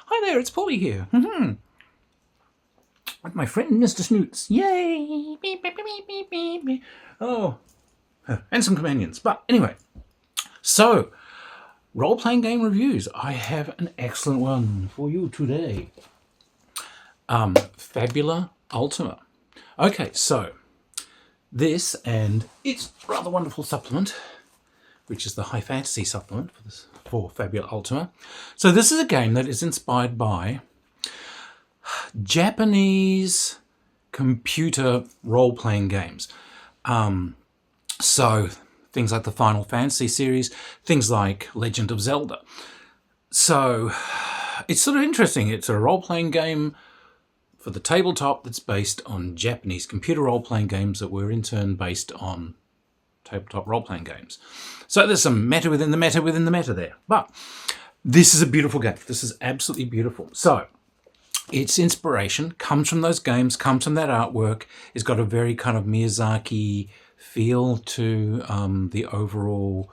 Hi there, it's Paulie here. With my friend Mr. Snoots. Yay! Beep, beep, beep, beep, beep, beep. Oh, and some companions. But anyway, so role-playing game reviews. I have an excellent one for you today. Fabula Ultima. Okay, so this and its rather wonderful supplement, which is the high fantasy supplement for Fabula Ultima. So this is a game that is inspired by Japanese computer role-playing games. So things like the Final Fantasy series, things like Legend of Zelda. So it's sort of interesting. It's a role-playing game for the tabletop that's based on Japanese computer role-playing games that were in turn based on tabletop role-playing games. So there's some meta within the meta within the meta there. But this is a beautiful game. This is absolutely beautiful. So its inspiration comes from those games, comes from that artwork. It's got a very kind of Miyazaki feel to the overall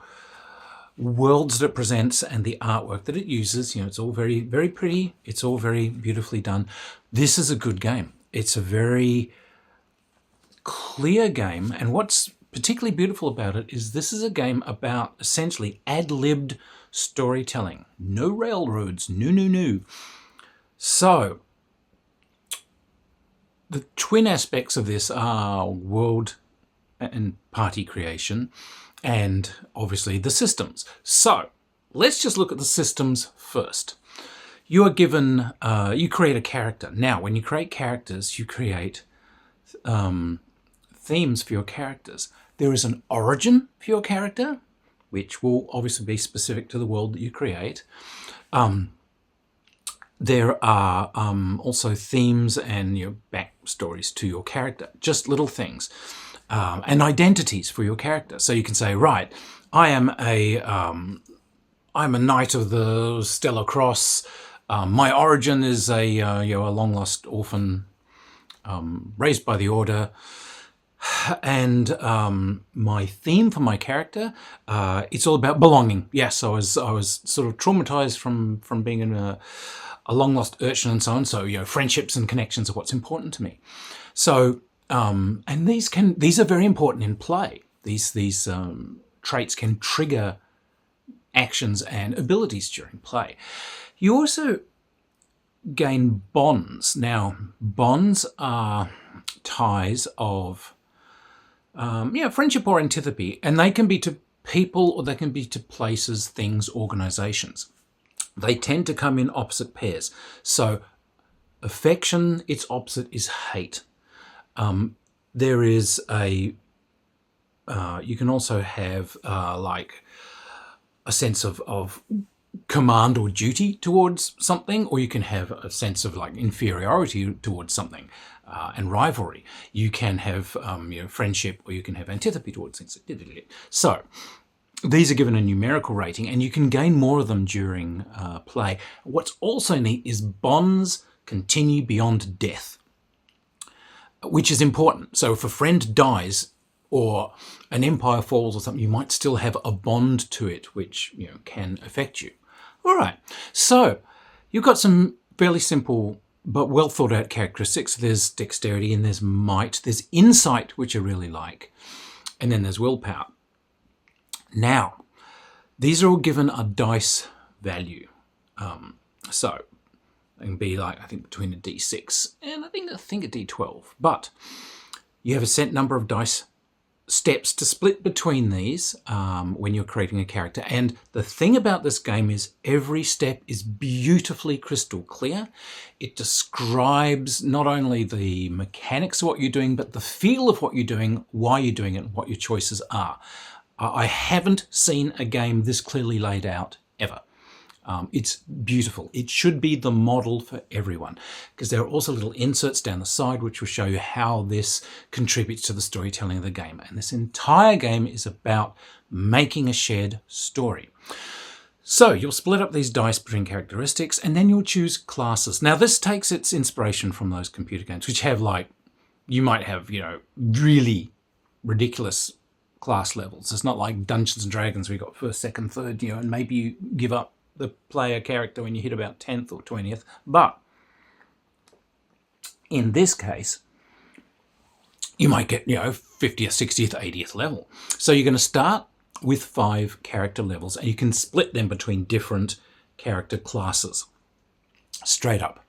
worlds that it presents and the artwork that it uses. You know, it's all very, very pretty. It's all very beautifully done. This is a good game. It's a very clear game. And what's particularly beautiful about it is this is a game about essentially ad-libbed storytelling. No railroads. No. So the twin aspects of this are world and party creation and obviously the systems. So let's just look at the systems first. You are given, you create a character. Now, when you create characters, you create themes for your characters. There is an origin for your character, which will obviously be specific to the world that you create. There are also themes and backstories to your character, just little things, and identities for your character. So you can say, right, I'm a knight of the Stellar Cross. My origin is a long lost orphan raised by the Order. And my theme for my character, it's all about belonging. Yes, I was sort of traumatized from being in a long lost urchin and so on. So friendships and connections are what's important to me. So and these are very important in play. These traits can trigger actions and abilities during play. You also gain bonds. Now, bonds are ties of friendship or antipathy, and they can be to people or they can be to places, things, organizations. They tend to come in opposite pairs. So affection, its opposite is hate. There is you can also have like a sense of command or duty towards something, or you can have a sense of like inferiority towards something. And rivalry. You can have friendship, or you can have antipathy towards things. So these are given a numerical rating, and you can gain more of them during play. What's also neat is bonds continue beyond death, which is important. So if a friend dies or an empire falls or something, you might still have a bond to it, which can affect you. All right, so you've got some fairly simple but well thought out characteristics. There's dexterity and there's might. There's insight, which I really like. And then there's willpower. Now, these are all given a dice value. So they can be like, I think between a D6 and I think a D12. But you have a set number of dice steps to split between these when you're creating a character. And the thing about this game is every step is beautifully crystal clear. It describes not only the mechanics of what you're doing, but the feel of what you're doing, why you're doing it, and what your choices are. I haven't seen a game this clearly laid out ever. It's beautiful. It should be the model for everyone, because there are also little inserts down the side which will show you how this contributes to the storytelling of the game. And this entire game is about making a shared story. So you'll split up these dice between characteristics, and then you'll choose classes. Now this takes its inspiration from those computer games, which have you might have, really ridiculous class levels. It's not like Dungeons and Dragons where you got first, second, third, and maybe you give up the player character when you hit about 10th or 20th. But in this case, you might get, 50th, 60th, 80th level. So you're going to start with 5 character levels, and you can split them between different character classes straight up.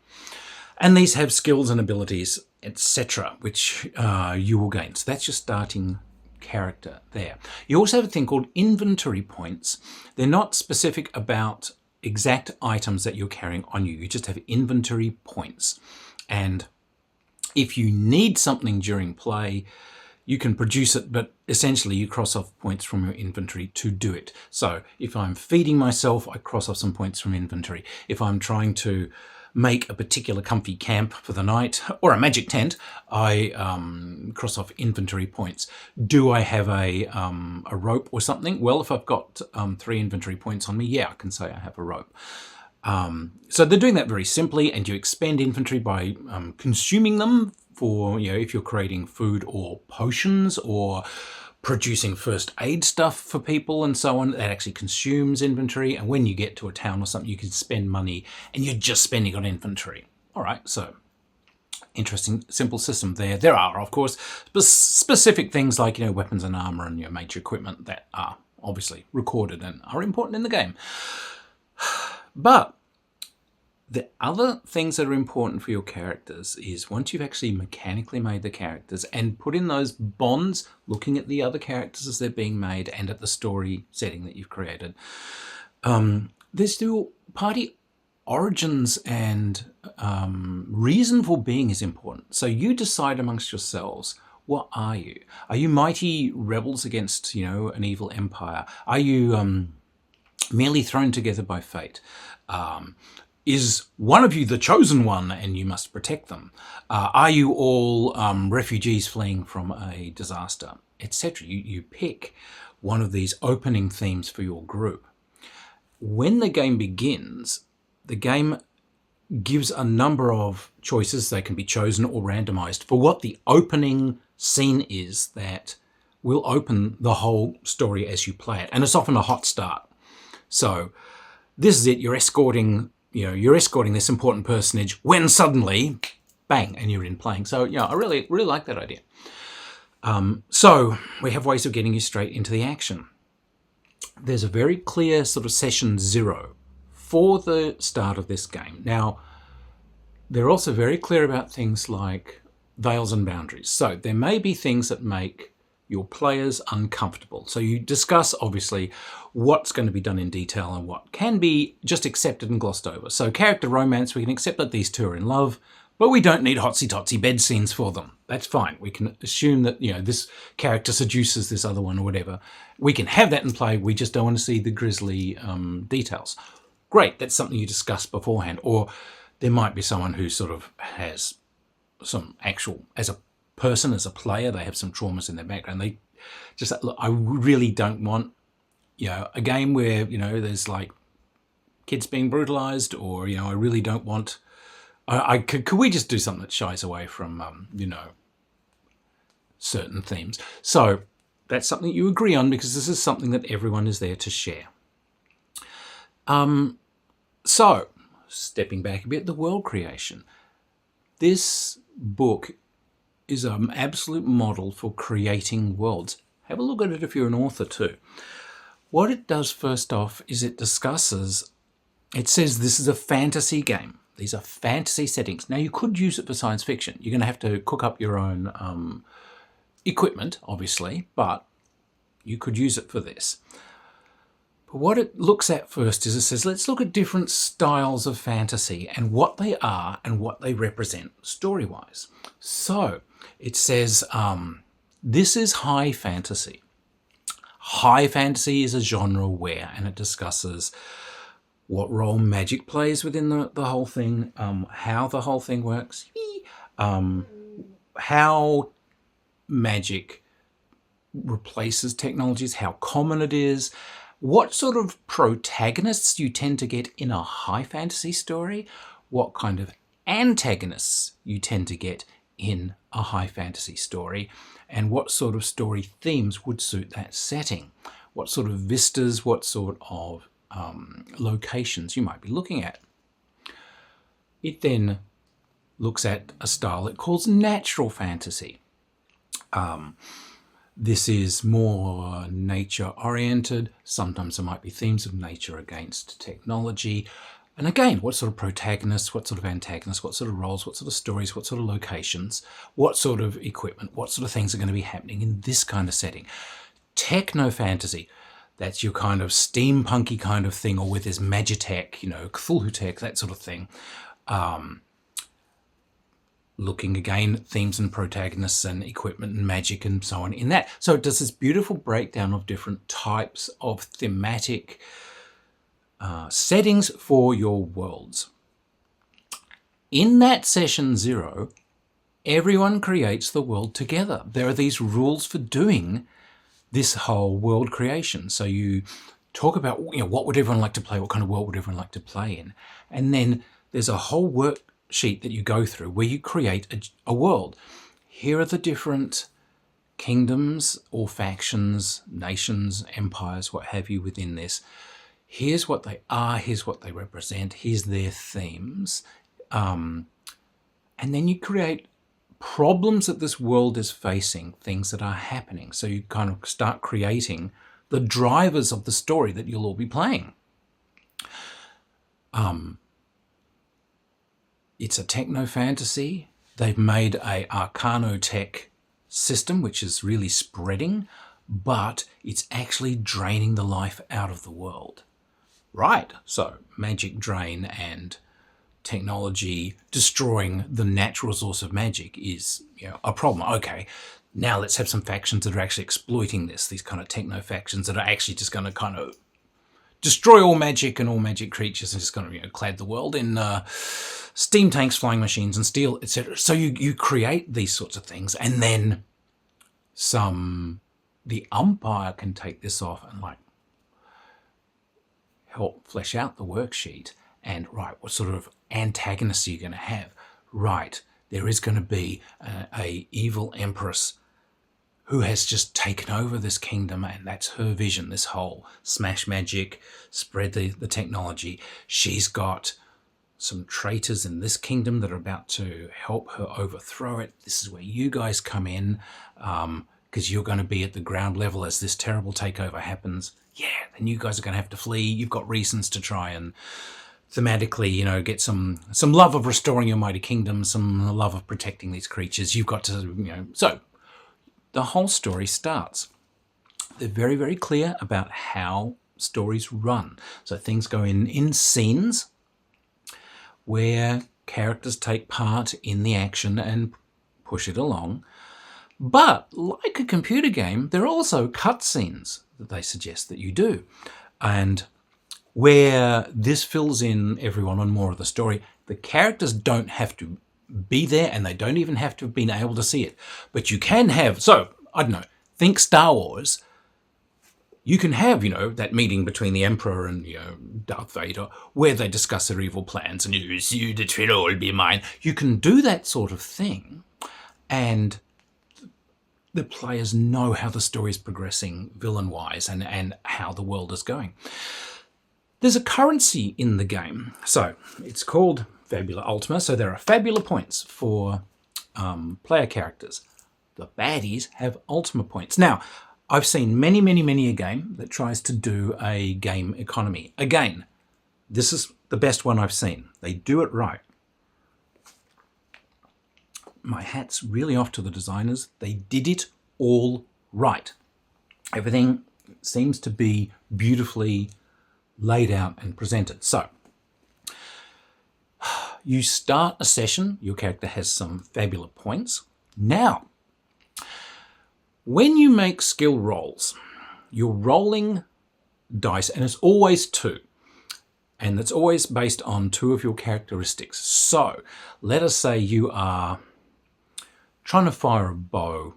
And these have skills and abilities, etc., which you will gain. So that's your starting character there. You also have a thing called inventory points. They're not specific about exact items that you're carrying on you. You just have inventory points. And if you need something during play, you can produce it, but essentially you cross off points from your inventory to do it. So if I'm feeding myself, I cross off some points from inventory. If I'm trying to make a particular comfy camp for the night or a magic tent, I cross off inventory points. Do I have a rope or something? Well, if I've got 3 inventory points on me, yeah, I can say I have a rope. So they're doing that very simply, and you expend inventory by consuming them for, if you're creating food or potions or producing first aid stuff for people and so on. That actually consumes inventory. And when you get to a town or something, you can spend money and you're just spending on inventory. All right, so interesting, simple system there. There are, of course, specific things like, weapons and armor and major equipment that are obviously recorded and are important in the game. But the other things that are important for your characters is once you've actually mechanically made the characters and put in those bonds, looking at the other characters as they're being made and at the story setting that you've created, there's still party origins and reason for being is important. So you decide amongst yourselves, what are you? Are you mighty rebels against, an evil empire? Are you merely thrown together by fate? Is one of you the chosen one and you must protect them? Are you all refugees fleeing from a disaster, etc.? You pick one of these opening themes for your group. When the game begins, the game gives a number of choices. They can be chosen or randomized for what the opening scene is that will open the whole story as you play it. And it's often a hot start. So this is it. You're escorting this important personage when suddenly, bang, and you're in playing. So, I really, really like that idea. So we have ways of getting you straight into the action. There's a very clear sort of session 0 for the start of this game. Now, they're also very clear about things like veils and boundaries. So there may be things that make your players uncomfortable. So you discuss, obviously, what's going to be done in detail and what can be just accepted and glossed over. So character romance, we can accept that these two are in love, but we don't need hotsy-totsy bed scenes for them. That's fine. We can assume that, this character seduces this other one or whatever. We can have that in play. We just don't want to see the grisly details. Great. That's something you discuss beforehand. Or there might be someone who sort of has some actual, as a person, as a player, they have some traumas in their background. They just, look, I really don't want, a game where, there's like kids being brutalized, or, I really don't want, could we just do something that shies away from, certain themes? So that's something you agree on, because this is something that everyone is there to share. So stepping back a bit, the world creation. This book is an absolute model for creating worlds. Have a look at it if you're an author too. What it does first off is it says this is a fantasy game. These are fantasy settings. Now you could use it for science fiction. You're going to have to cook up your own equipment, obviously, but you could use it for this. But what it looks at first is it says, let's look at different styles of fantasy and what they are and what they represent story-wise. So it says, this is high fantasy. High fantasy is a genre where, and it discusses what role magic plays within the whole thing, how the whole thing works, how magic replaces technologies, how common it is, what sort of protagonists you tend to get in a high fantasy story, what kind of antagonists you tend to get in a high fantasy story, and what sort of story themes would suit that setting. What sort of vistas, what sort of locations you might be looking at. It then looks at a style it calls natural fantasy. This is more nature-oriented. Sometimes there might be themes of nature against technology. And again, what sort of protagonists, what sort of antagonists, what sort of roles, what sort of stories, what sort of locations, what sort of equipment, what sort of things are going to be happening in this kind of setting. Techno-fantasy, that's your kind of steampunky kind of thing, or with this magitech, you know, Cthulhu tech, that sort of thing. Looking again at themes and protagonists and equipment and magic and so on in that. So it does this beautiful breakdown of different types of thematic settings for your worlds. In that session 0, everyone creates the world together. There are these rules for doing this whole world creation. So you talk about, you know, what would everyone like to play? What kind of world would everyone like to play in? And then there's a whole worksheet that you go through where you create a world. Here are the different kingdoms or factions, nations, empires, what have you within this. Here's what they are, here's what they represent, here's their themes. And then you create problems that this world is facing, things that are happening. So you kind of start creating the drivers of the story that you'll all be playing. It's a techno-fantasy. They've made a arcano-tech system, which is really spreading, but it's actually draining the life out of the world. Right, so magic drain and technology destroying the natural resource of magic is, you know, a problem. Okay, now let's have some factions that are actually exploiting this, these kind of techno factions that are actually just going to kind of destroy all magic and all magic creatures and just going to, you know, clad the world in steam tanks, flying machines and steel, etc. So you create these sorts of things, and then the umpire can take this off and like help flesh out the worksheet. And right, what sort of antagonists are you going to have? Right, there is going to be a evil empress who has just taken over this kingdom, and that's her vision, this whole smash magic, spread the technology. She's got some traitors in this kingdom that are about to help her overthrow it. This is where you guys come in, because you're going to be at the ground level as this terrible takeover happens. Yeah, then you guys are going to have to flee. You've got reasons to try and thematically, you know, get some love of restoring your mighty kingdom, some love of protecting these creatures. You've got to, you know, so the whole story starts. They're very, very clear about how stories run. So things go in scenes where characters take part in the action and push it along. But like a computer game, there are also cutscenes that they suggest that you do. And where this fills in everyone on more of the story, the characters don't have to be there, and they don't even have to have been able to see it. But you can have, so, I don't know, think Star Wars. You can have, you know, that meeting between the Emperor and, you know, Darth Vader, where they discuss their evil plans, and you see that will all be mine. You can do that sort of thing, and the players know how the story is progressing villain-wise and how the world is going. There's a currency in the game. So it's called Fabula Ultima. So there are Fabula points for player characters. The baddies have Ultima points. Now, I've seen many a game that tries to do a game economy. Again, this is the best one I've seen. They do it right. My hat's really off to the designers. They did it all right. Everything seems to be beautifully laid out and presented. So, you start a session. Your character has some Fabula points. Now, when you make skill rolls, you're rolling dice, and it's always 2. And it's always based on 2 of your characteristics. So, let us say you are trying to fire a bow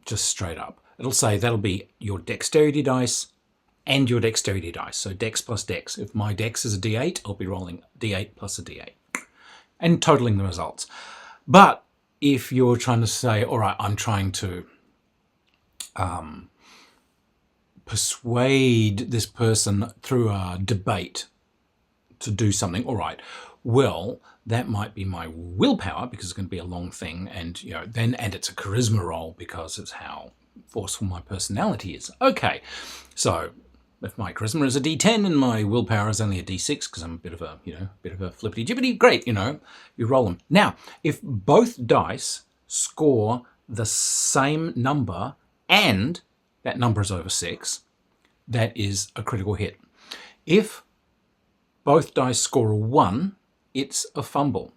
just straight up. It'll say that'll be your dexterity dice and your dexterity dice. So dex plus dex. If my dex is a d8, I'll be rolling d8 plus a d8 and totaling the results. But if you're trying to say, all right, I'm trying to persuade this person through a debate to do something. All right, well, that might be my willpower because it's going to be a long thing, and and it's a charisma roll because it's how forceful my personality is. Okay, so if my charisma is a D10 and my willpower is only a D6 because I'm a bit of a flippity jibbity, great, you roll them. Now, if both dice score the same number and that number is over 6, that is a critical hit. If both dice score a 1, it's a fumble.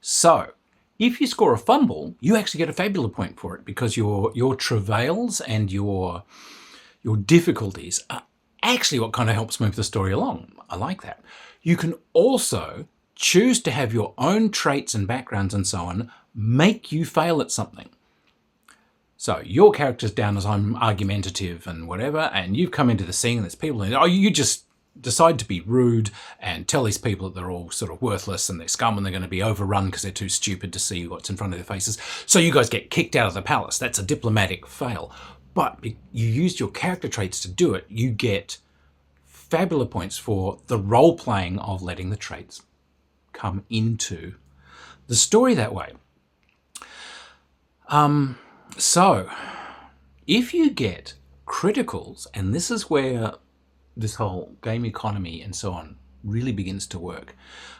So, if you score a fumble, you actually get a Fabula point for it because your travails and your difficulties are actually what kind of helps move the story along. I like that. You can also choose to have your own traits and backgrounds and so on make you fail at something. So your character's down as I'm argumentative and whatever, and you've come into the scene and there's people in it. Oh, you just decide to be rude and tell these people that they're all sort of worthless and they're scum and they're going to be overrun because they're too stupid to see what's in front of their faces. So you guys get kicked out of the palace. That's a diplomatic fail. But you used your character traits to do it. You get Fabula points for the role-playing of letting the traits come into the story that way. So, if you get criticals, and this is where this whole game economy and so on really begins to work,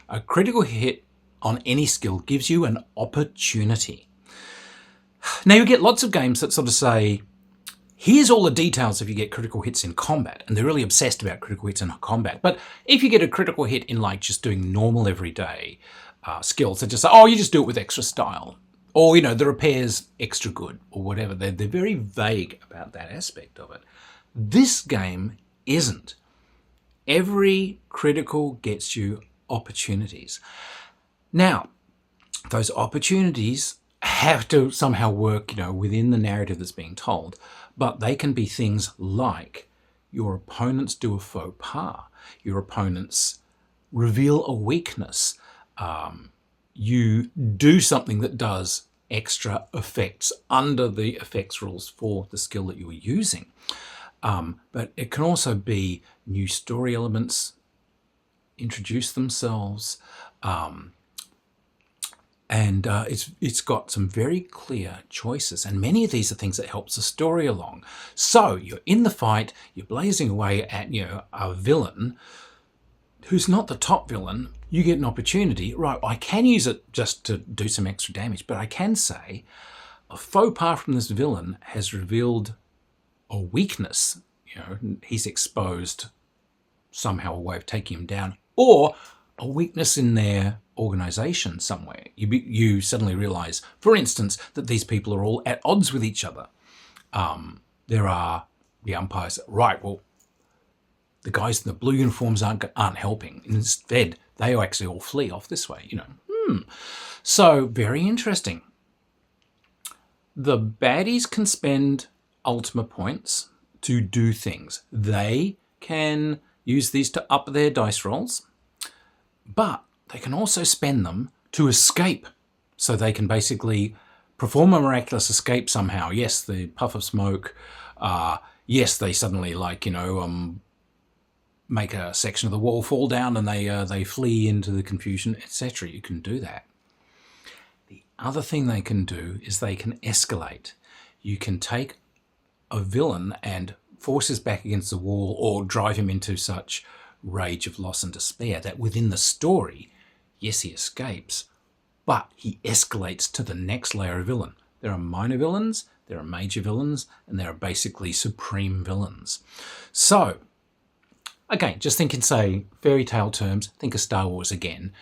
a critical hit on any skill gives you an opportunity. Now, you get lots of games that sort of say, here's all the details if you get critical hits in combat, and they're really obsessed about critical hits in combat. But if you get a critical hit in like just doing normal everyday skills, they just say, oh, you just do it with extra style. Or, the repair's extra good, or whatever. They're very vague about that aspect of it. This game isn't. Every critical gets you opportunities. Now, those opportunities have to somehow work, within the narrative that's being told. But they can be things like your opponents do a faux pas. Your opponents reveal a weakness. You do something that does extra effects under the effects rules for the skill that you're using. But it can also be new story elements introduce themselves. And it's got some very clear choices. And many of these are things that helps the story along. So you're in the fight, you're blazing away at a villain who's not the top villain. You get an opportunity. Right, I can use it just to do some extra damage, but I can say a faux pas from this villain has revealed a weakness. He's exposed somehow a way of taking him down, or a weakness in their organization somewhere. You suddenly realize, for instance, that these people are all at odds with each other. There are the umpires. Right, well, the guys in the blue uniforms aren't helping. Instead, they actually all flee off this way, So, very interesting. The baddies can spend Ultima points to do things. They can use these to up their dice rolls, but they can also spend them to escape. So they can basically perform a miraculous escape somehow. Yes, the puff of smoke. Yes, they suddenly make a section of the wall fall down and they flee into the confusion, etc. You can do that. The other thing they can do is they can escalate. You can take a villain and force his back against the wall or drive him into such rage of loss and despair that within the story, yes, he escapes, but he escalates to the next layer of villain. There are minor villains, there are major villains, and there are basically supreme villains. So, again, just think in, say, fairy tale terms, think of Star Wars again.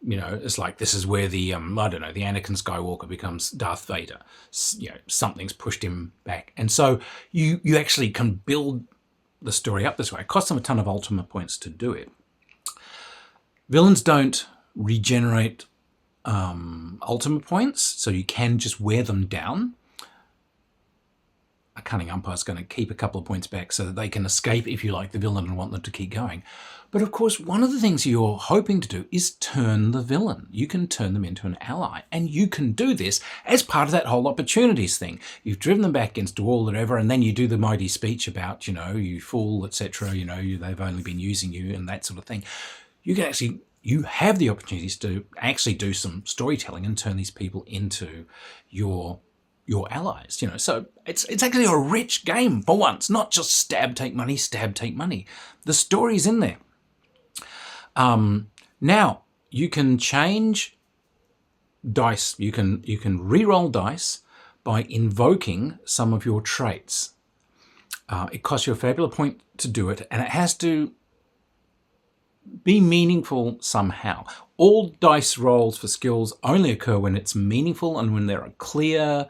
It's like this is where the Anakin Skywalker becomes Darth Vader. Something's pushed him back. And so you actually can build the story up this way. It costs them a ton of Ultima points to do it. Villains don't regenerate Ultima points, so you can just wear them down. a cunning umpire is going to keep a couple of points back so that they can escape, if you like, the villain and want them to keep going. But of course, one of the things you're hoping to do is turn the villain. You can turn them into an ally, and you can do this as part of that whole opportunities thing. You've driven them back against a wall, whatever, and then you do the mighty speech about, you fool, etc. They've only been using you and that sort of thing. You have the opportunities to actually do some storytelling and turn these people into your allies, So it's actually a rich game for once, not just stab, take money, stab, take money. The story's in there. Now you can change dice. You can re-roll dice by invoking some of your traits. It costs you a Fabula point to do it, and it has to be meaningful somehow. All dice rolls for skills only occur when it's meaningful and when there are clear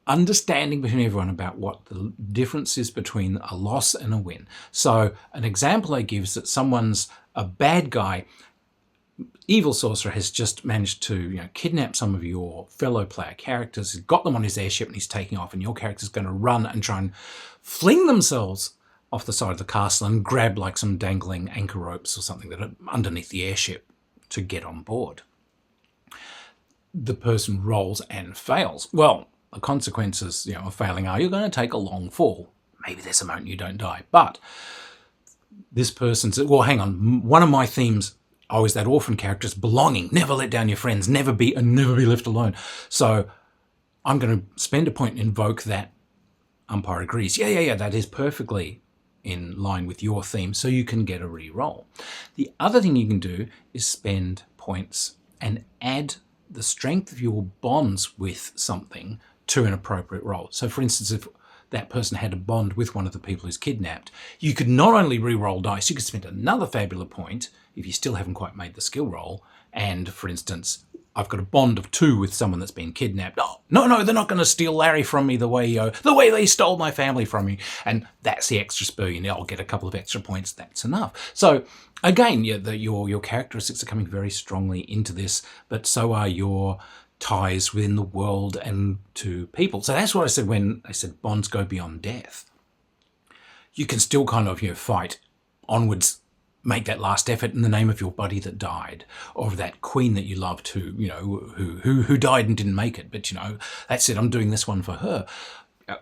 understanding between everyone about what the difference is between a loss and a win. So an example I give is that someone's a bad guy. Evil sorcerer has just managed to kidnap some of your fellow player characters. He's got them on his airship and he's taking off, and your character's going to run and try and fling themselves off the side of the castle and grab like some dangling anchor ropes or something that are underneath the airship to get on board. The person rolls and fails. Well, the consequences of failing are you're going to take a long fall. Maybe there's a moment you don't die. But this person said, well, hang on, one of my themes always that orphan character is belonging. Never let down your friends, never be left alone. So I'm going to spend a point and invoke that. Umpire agrees. Yeah, that is perfectly in line with your theme, so you can get a re-roll. The other thing you can do is spend points and add the strength of your bonds with something to an appropriate roll. So for instance, if that person had a bond with one of the people who's kidnapped, you could not only re-roll dice, you could spend another Fabula point if you still haven't quite made the skill roll. And for instance, I've got a bond of 2 with someone that's been kidnapped. Oh, no, they're not going to steal Larry from me the way they stole my family from me. And that's the extra spur. I'll get a couple of extra points. That's enough. So again, your characteristics are coming very strongly into this, but so are your ties within the world and to people. So that's what I said when I said bonds go beyond death. You can still kind of fight onwards, make that last effort in the name of your buddy that died, or that queen that you loved who died and didn't make it. But that's it. I'm doing this one for her.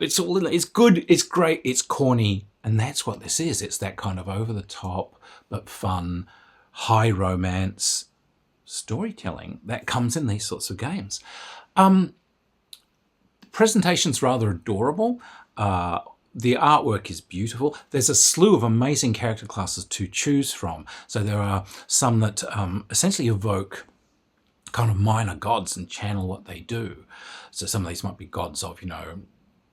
It's all. It's good. It's great. It's corny, and that's what this is. It's that kind of over the top but fun, high romance storytelling that comes in these sorts of games. The presentation's rather adorable. The artwork is beautiful. There's a slew of amazing character classes to choose from. So there are some that essentially evoke kind of minor gods and channel what they do. So some of these might be gods of,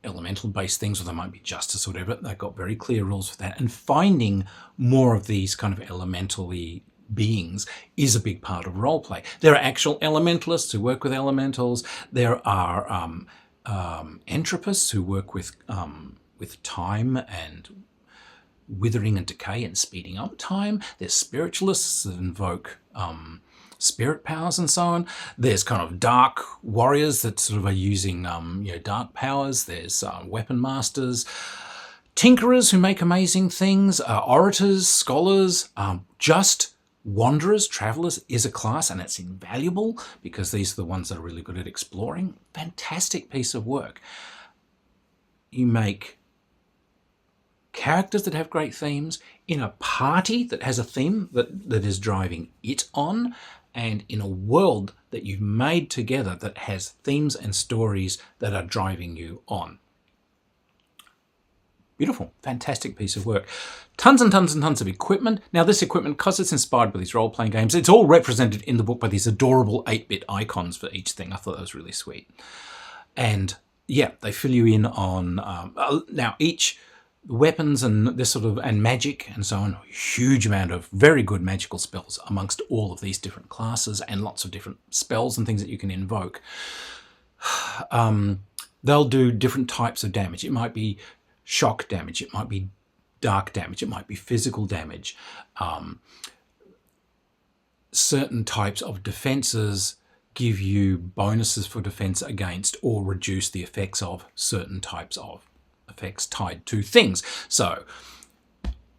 elemental-based things, or they might be justice or whatever. They've got very clear rules for that. And finding more of these kind of elementally beings is a big part of roleplay. There are actual elementalists who work with elementals. There are entropists who work with time and withering and decay and speeding up time. There's spiritualists that invoke spirit powers and so on. There's kind of dark warriors that sort of are using dark powers. There's weapon masters, tinkerers who make amazing things, orators, scholars, just wanderers, travelers is a class, and it's invaluable because these are the ones that are really good at exploring. Fantastic piece of work. You make characters that have great themes in a party that has a theme that is driving it on, and in a world that you've made together that has themes and stories that are driving you on. Beautiful, fantastic piece of work. Tons and tons and tons of equipment. Now this equipment, because it's inspired by these role-playing games, it's all represented in the book by these adorable 8-bit icons for each thing. I thought that was really sweet. And yeah, they fill you in on, now each weapons and this sort of, and magic and so on, huge amount of very good magical spells amongst all of these different classes, and lots of different spells and things that you can invoke. They'll do different types of damage. It might be shock damage, it might be dark damage, it might be physical damage. Certain types of defenses give you bonuses for defense against or reduce the effects of certain types of effects tied to things. So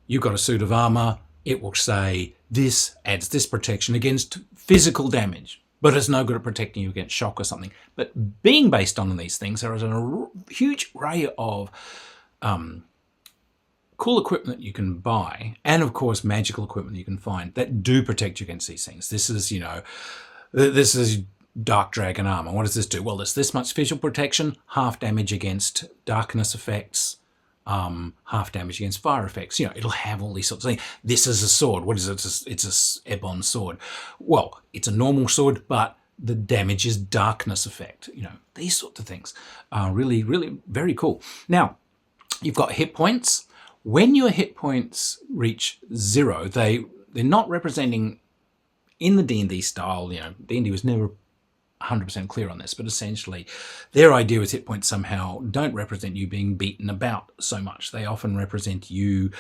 you've got a suit of armor, it will say this adds this protection against physical damage, but it's no good at protecting you against shock or something. But being based on these things, there is a huge array of cool equipment you can buy, and of course magical equipment you can find that do protect you against these things. This is, this is Dark Dragon armor. What does this do? Well, there's this much physical protection, half damage against darkness effects, half damage against fire effects. It'll have all these sorts of things. This is a sword. What is it? It's a Ebon sword. Well, it's a normal sword, but the damage is darkness effect. These sorts of things are really, really very cool. Now, you've got hit points. When your hit points reach 0, they're not representing in the D&D style. D&D was never 100% clear on this, but essentially their idea is hit points somehow don't represent you being beaten about so much. They often represent you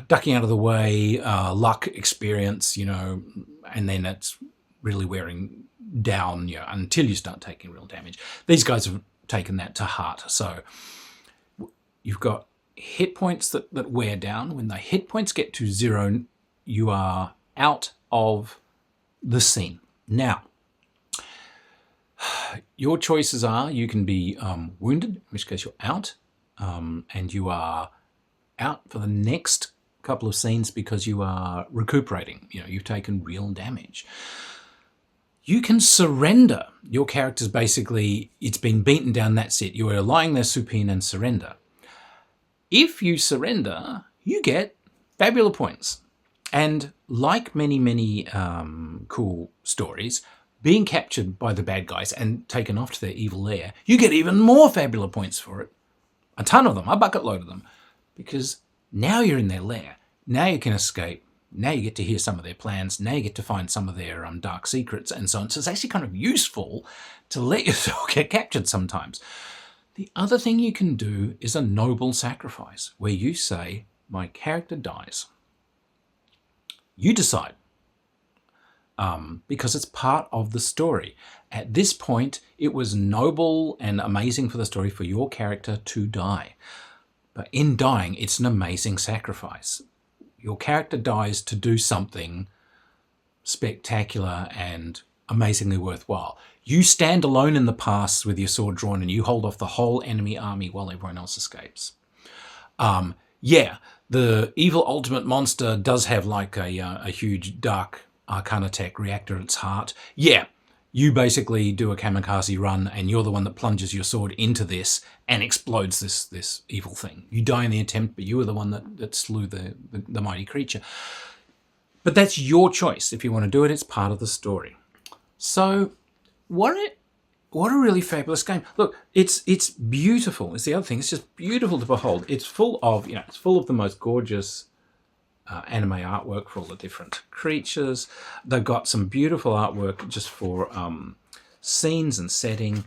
ducking out of the way, luck, experience, and then it's really wearing down, until you start taking real damage. These guys have taken that to heart. So you've got hit points that wear down. When the hit points get to 0, you are out of the scene. Now, your choices are you can be wounded, in which case you're out, and you are out for the next couple of scenes because you are recuperating. You've taken real damage. You can surrender. Your character's basically, it's been beaten down, that's it. You are lying there supine and surrender. If you surrender, you get Fabula points. And like many, many cool stories, being captured by the bad guys and taken off to their evil lair, you get even more Fabula points for it. A ton of them, a bucket load of them. Because now you're in their lair. Now you can escape. Now you get to hear some of their plans. Now you get to find some of their dark secrets and so on. So it's actually kind of useful to let yourself get captured sometimes. The other thing you can do is a noble sacrifice, where you say, my character dies. You decide, because it's part of the story. At this point, it was noble and amazing for the story for your character to die. But in dying, it's an amazing sacrifice. Your character dies to do something spectacular and amazingly worthwhile. You stand alone in the pass with your sword drawn and you hold off the whole enemy army while everyone else escapes. Yeah, the evil ultimate monster does have like a huge dark arcana tech reactor at its heart. Yeah, you basically do a kamikaze run and you're the one that plunges your sword into this and explodes this evil thing. You die in the attempt, but you were the one that slew the mighty creature. But that's your choice. If you want to do it, it's part of the story. So what a really fabulous game. Look, it's beautiful. It's the other thing. It's just beautiful to behold. It's full of, it's full of the most gorgeous anime artwork for all the different creatures. They've got some beautiful artwork just for scenes and setting.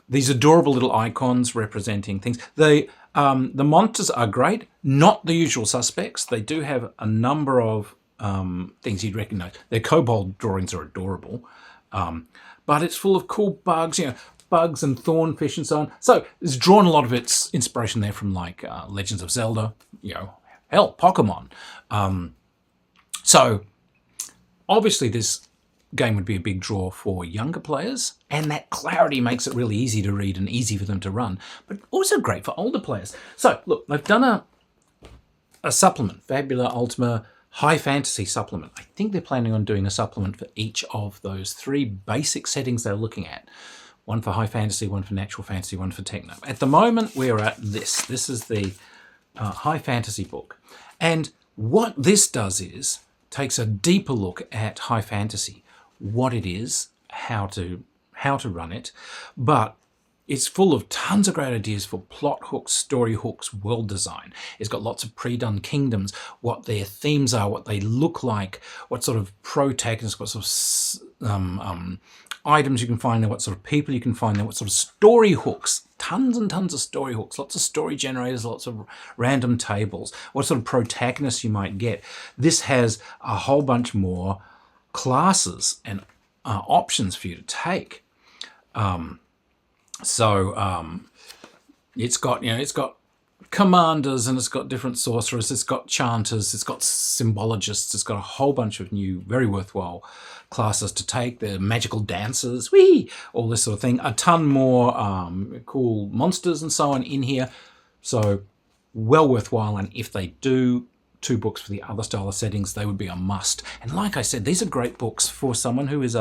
These adorable little icons representing things. The monsters are great. Not the usual suspects. They do have a number of things you'd recognize. Their kobold drawings are adorable. But it's full of cool bugs, bugs and thornfish and so on. So it's drawn a lot of its inspiration there from like Legends of Zelda, hell, Pokemon. So obviously this game would be a big draw for younger players, and that clarity makes it really easy to read and easy for them to run, but also great for older players. So look, they've done a supplement, Fabula Ultima High Fantasy supplement. I think they're planning on doing a supplement for each of those 3 basic settings they're looking at. One for High Fantasy, one for Natural Fantasy, one for Techno. At the moment, we're at this. This is the High Fantasy book. And what this does is takes a deeper look at High Fantasy, what it is, how to run it, but it's full of tons of great ideas for plot hooks, story hooks, world design. It's got lots of pre-done kingdoms, what their themes are, what they look like, what sort of protagonists, what sort of items you can find there, what sort of people you can find there, what sort of story hooks, tons and tons of story hooks, lots of story generators, lots of random tables, what sort of protagonists you might get. This has a whole bunch more classes and options for you to take. It's got commanders, and it's got different sorcerers, it's got chanters, it's got symbologists, it's got a whole bunch of new, very worthwhile classes to take. The magical dancers, all this sort of thing. A ton more cool monsters and so on in here. So well worthwhile. And if they do 2 books for the other style of settings, they would be a must. And like I said, these are great books for someone who is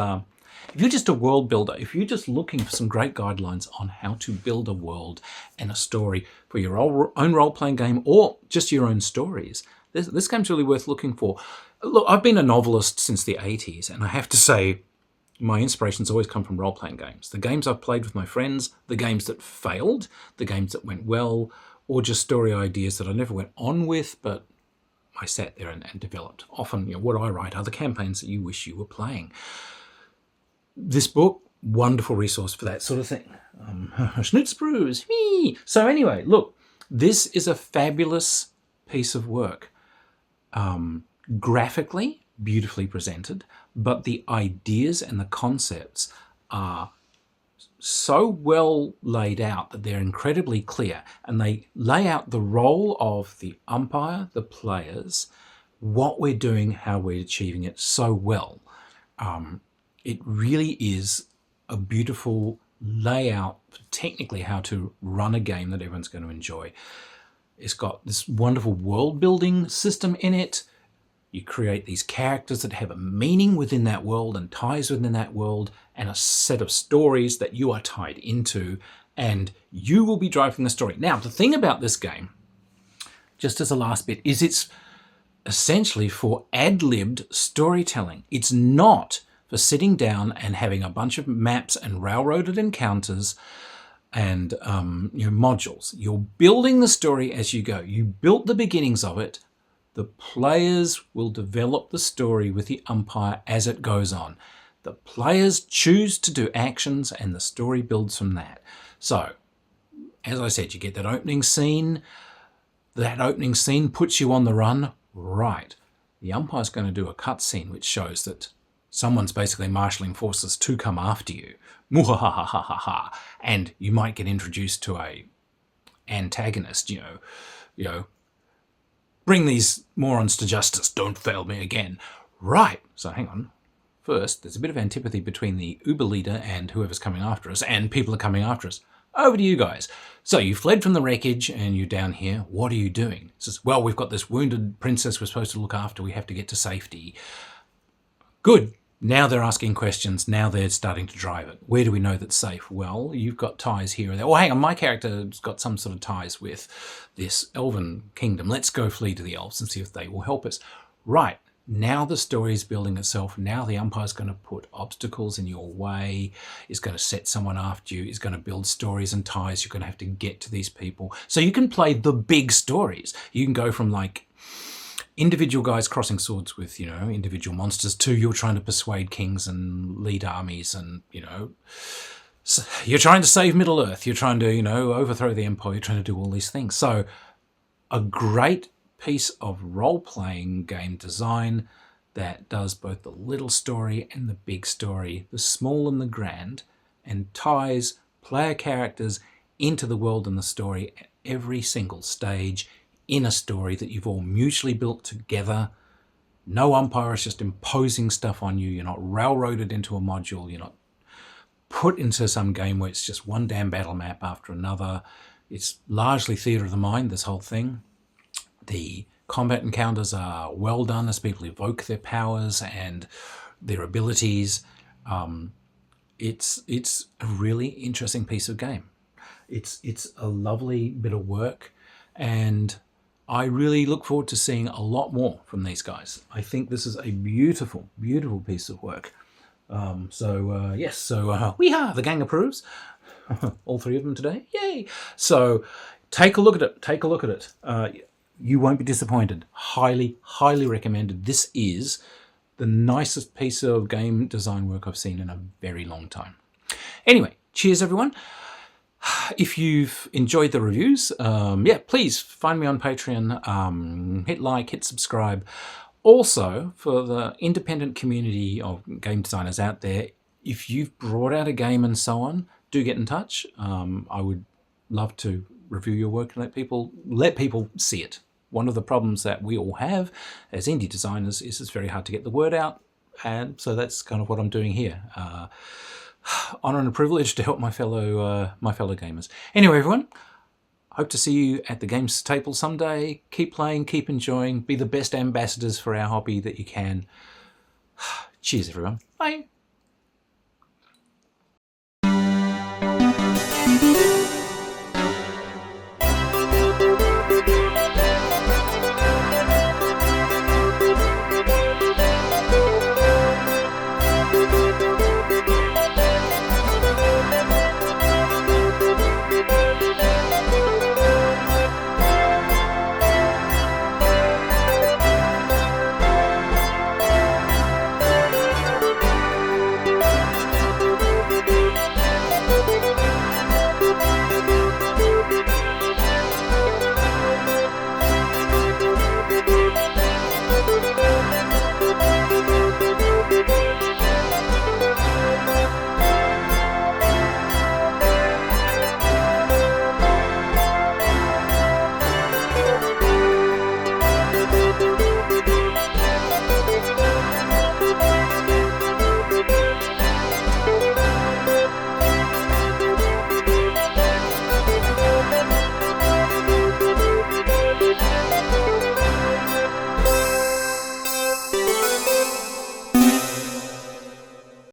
if you're just a world builder, if you're just looking for some great guidelines on how to build a world and a story for your own role-playing game, or just your own stories, this game's really worth looking for. Look, I've been a novelist since the 80s, and I have to say my inspirations always come from role-playing games. The games I've played with my friends, the games that failed, the games that went well, or just story ideas that I never went on with, but I sat there and developed. Often, what I write are the campaigns that you wish you were playing. This book, wonderful resource for that sort of thing. Schnitzbrews. So anyway, look, this is a fabulous piece of work. Graphically, beautifully presented, but the ideas and the concepts are so well laid out that they're incredibly clear, and they lay out the role of the umpire, the players, what we're doing, how we're achieving it so well. It really is a beautiful layout for technically how to run a game that everyone's going to enjoy. It's got this wonderful world building system in it. You create these characters that have a meaning within that world and ties within that world, and a set of stories that you are tied into, and you will be driving the story. Now, the thing about this game, just as a last bit, is it's essentially for ad-libbed storytelling. It's not for sitting down and having a bunch of maps and railroaded encounters and modules. You're building the story as you go. You built the beginnings of it. The players will develop the story with the umpire as it goes on. The players choose to do actions, and the story builds from that. So, as I said, you get that opening scene. That opening scene puts you on the run. Right. The umpire's going to do a cutscene which shows that someone's basically marshalling forces to come after you. And you might get introduced to a antagonist, bring these morons to justice, don't fail me again. Right, so hang on. First, there's a bit of antipathy between the Uber leader and whoever's coming after us, and people are coming after us. Over to you guys. So you fled from the wreckage and you're down here. What are you doing? It says, well, we've got this wounded princess we're supposed to look after. We have to get to safety. Good. Now they're asking questions. Now they're starting to drive it. Where do we know that's safe? Well, you've got ties here or there. Oh, hang on, my character's got some sort of ties with this elven kingdom. Let's go flee to the elves and see if they will help us. Right, now the story is building itself. Now the umpire's going to put obstacles in your way, is going to set someone after you, is going to build stories and ties. You're going to have to get to these people. So you can play the big stories. You can go from like individual guys crossing swords with, individual monsters to you're trying to persuade kings and lead armies and, you're trying to save Middle-earth. You're trying to, overthrow the empire. You're trying to do all these things. So a great piece of role-playing game design that does both the little story and the big story, the small and the grand, and ties player characters into the world and the story at every single stage in a story that you've all mutually built together. No umpire is just imposing stuff on you. You're not railroaded into a module. You're not put into some game where it's just one damn battle map after another. It's largely theatre of the mind, this whole thing. The combat encounters are well done as people evoke their powers and their abilities. It's a really interesting piece of game. It's a lovely bit of work, and I really look forward to seeing a lot more from these guys. I think this is a beautiful, beautiful piece of work. Yes, the gang approves. All 3 of them today. Yay! So take a look at it. Take a look at it. You won't be disappointed. Highly, highly recommended. This is the nicest piece of game design work I've seen in a very long time. Anyway, cheers everyone. If you've enjoyed the reviews, please find me on Patreon, hit like, hit subscribe. Also, for the independent community of game designers out there, if you've brought out a game and so on, do get in touch. I would love to review your work and let people see it. One of the problems that we all have as indie designers is it's very hard to get the word out, and so that's kind of what I'm doing here. Honor and a privilege to help my fellow gamers. Anyway, everyone, hope to see you at the games table someday. Keep playing, keep enjoying, be the best ambassadors for our hobby that you can. Cheers, everyone. Bye.